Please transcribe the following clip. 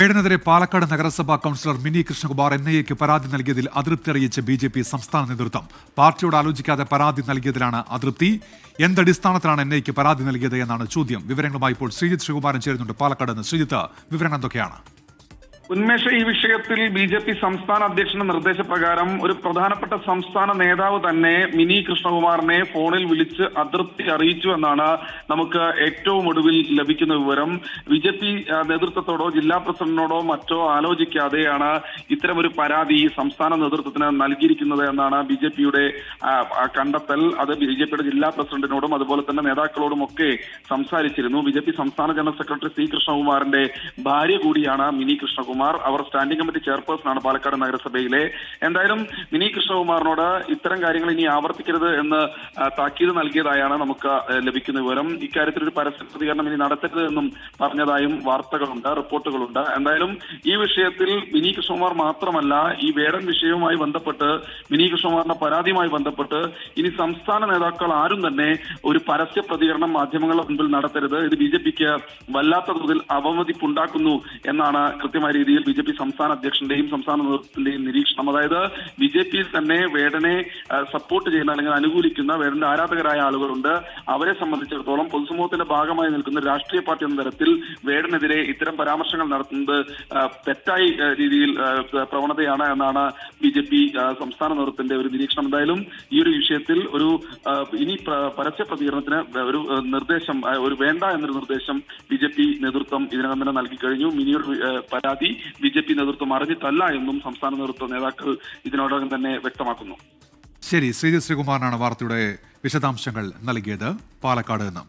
വേടനെതിരെ പാലക്കാട് നഗരസഭാ councillor mini Krishnakumar എൻഐഎക്ക് പരാതി നൽകിയതിൽ അതൃപ്തി അറിയിച്ച ബിജെപി സംസ്ഥാന നേതൃത്വം. പാർട്ടിയോട് ആലോചിക്കാതെ പരാതി നൽകിയതിലാണ് അതൃപ്തി. എന്തടിസ്ഥാനത്തിലാണ് എൻഐഎക്ക് പരാതി നൽകിയത് എന്നാണ് ചോദ്യം. വിവരങ്ങളുമായി ഇപ്പോൾ ശ്രീജിത്ത് ശ്രീകുമാരൻ ചേരുന്നുണ്ട് പാലക്കാട് നിന്ന്. ശ്രീജിത്ത്, വിവരങ്ങൾ എന്തൊക്കെയാണ്? ഉന്മേഷ, ഈ വിഷയത്തിൽ ബി.ജെ.പി സംസ്ഥാന അധ്യക്ഷന്റെ നിർദ്ദേശപ്രകാരം ഒരു പ്രധാനപ്പെട്ട സംസ്ഥാന നേതാവ് തന്നെ മിനി കൃഷ്ണകുമാറിനെ ഫോണിൽ വിളിച്ച് അതൃപ്തി അറിയിച്ചു എന്നാണ് നമുക്ക് ഏറ്റവും ഒടുവിൽ ലഭിക്കുന്ന വിവരം. ബി.ജെ.പി നേതൃത്വത്തോടോ ജില്ലാ പ്രസിഡന്റിനോടോ മറ്റോ ആലോചിക്കാതെയാണ് ഇത്തരമൊരു പരാതി സംസ്ഥാന നേതൃത്വത്തിന് നൽകിയിരിക്കുന്നത് എന്നാണ് ബി.ജെ.പിയുടെ കണ്ടെത്തൽ. അത് ബി.ജെ.പിയുടെ ജില്ലാ പ്രസിഡന്റിനോടും അതുപോലെ തന്നെ നേതാക്കളോടും ഒക്കെ സംസാരിച്ചിരുന്നു. ബി.ജെ.പി സംസ്ഥാന ജനറൽ സെക്രട്ടറി സി കൃഷ്ണകുമാറിന്റെ ഭാര്യ കൂടിയാണ് മിനി കൃഷ്ണകുമാർ. അവർ സ്റ്റാൻഡിംഗ് കമ്മിറ്റി ചെയർപേഴ്സൺ ആണ് പാലക്കാട് നഗരസഭയിലെ. എന്തായാലും മിനി കൃഷ്ണകുമാറിനോട് ഇത്തരം കാര്യങ്ങൾ ഇനി ആവർത്തിക്കരുത് എന്ന് താക്കീത് നൽകിയതായാണ് നമുക്ക് ലഭിക്കുന്ന വിവരം. ഇക്കാര്യത്തിൽ ഒരു പരസ്യ പ്രതികരണം ഇനി നടത്തരുത് എന്നും പറഞ്ഞതായും വാർത്തകളുണ്ട്, റിപ്പോർട്ടുകളുണ്ട്. എന്തായാലും ഈ വിഷയത്തിൽ മിനി കൃഷ്ണകുമാർ മാത്രമല്ല, ഈ വേടൻ വിഷയവുമായി ബന്ധപ്പെട്ട് മിനി കൃഷ്ണകുമാറിന്റെ പരാതിയുമായി ബന്ധപ്പെട്ട് ഇനി സംസ്ഥാന നേതാക്കൾ ആരും തന്നെ ഒരു പരസ്യ പ്രതികരണം മാധ്യമങ്ങളുടെ മുൻപിൽ നടത്തരുത്. ഇത് ബി.ജെ.പിക്ക് വല്ലാത്ത തോതിൽ അവമതിപ്പുണ്ടാക്കുന്നു എന്നാണ് കൃത്യമായ രീതിയിൽ ബി.ജെ.പി സംസ്ഥാന അധ്യക്ഷന്റെയും സംസ്ഥാന നേതൃത്വത്തിന്റെയും നിരീക്ഷണം. അതായത് ബി.ജെ.പിയിൽ തന്നെ വേടനെ സപ്പോർട്ട് ചെയ്യുന്ന അല്ലെങ്കിൽ അനുകൂലിക്കുന്ന വേടന്റെ ആരാധകരായ ആളുകളുണ്ട്. അവരെ സംബന്ധിച്ചിടത്തോളം പൊതുസമൂഹത്തിന്റെ ഭാഗമായി നിൽക്കുന്ന രാഷ്ട്രീയ പാർട്ടി എന്ന തരത്തിൽ വേടനെതിരെ ഇത്തരം പരാമർശങ്ങൾ നടത്തുന്നത് തെറ്റായ രീതിയിൽ പ്രവണതയാണ് എന്നാണ് ബി.ജെ.പി സംസ്ഥാന നേതൃത്വത്തിന്റെ ഒരു നിരീക്ഷണം. എന്തായാലും ഈ ഒരു വിഷയത്തിൽ ഒരു ഇനി പരസ്യ പ്രതികരണത്തിന് ഒരു നിർദ്ദേശം, ഒരു വേണ്ട എന്നൊരു നിർദ്ദേശം ബി.ജെ.പി നേതൃത്വം ഇതിനകം തന്നെ നൽകി കഴിഞ്ഞു. മിനിയുടെ പരാതി ബി.ജെ.പി നേതൃത്വം അറിഞ്ഞിട്ടല്ല എന്നും സംസ്ഥാന നേതൃത്വ നേതാക്കൾ ഇതിനോടകം തന്നെ വ്യക്തമാക്കുന്നു. ശരി, ശ്രീജിത്ത് ശ്രീകുമാറിനാണ് വാർത്തയുടെ വിശദാംശങ്ങൾ നൽകിയത് പാലക്കാട് നിന്ന്.